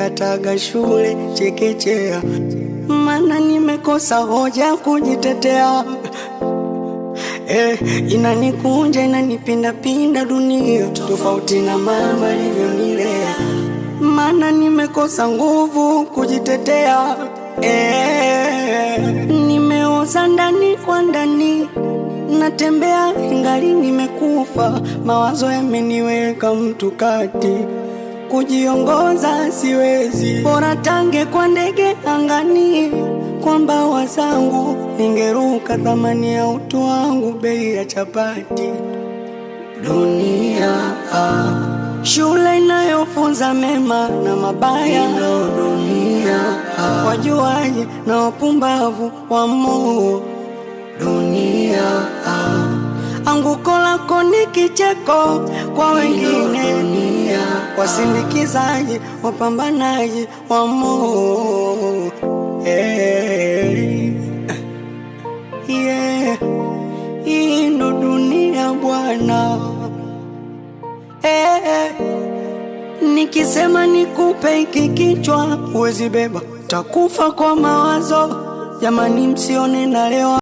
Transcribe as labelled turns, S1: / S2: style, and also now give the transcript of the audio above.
S1: nilikataga shule chekechea, mana nimekosa hoja kujitetea. Inanikunja inanipinda pinda dunia, tofauti na mama alivyonilea, mana nimekosa nguvu kujitetea. Nimeoza ndani kwa ndani, natembea ingali nimekufa, mawazo yameniweka mtu kati, kujiongoza siwezi, bora tange kwa ndege angani, kwa mbawa zangu ningeruka, thamani ya utu wangu bei ya chapati. Dunia shule inayofunza mema na mabaya, dunia wajuaji na wapumbavu wa moo. Dunia anguko lako ni kicheko kwa wengine, wasindikizaji wapambanaji wa moo. Hii ndo dunia bwana. Nikisema nikupe hiki kichwa huwezi beba, takufa kwa mawazo. Jamani, msione na leo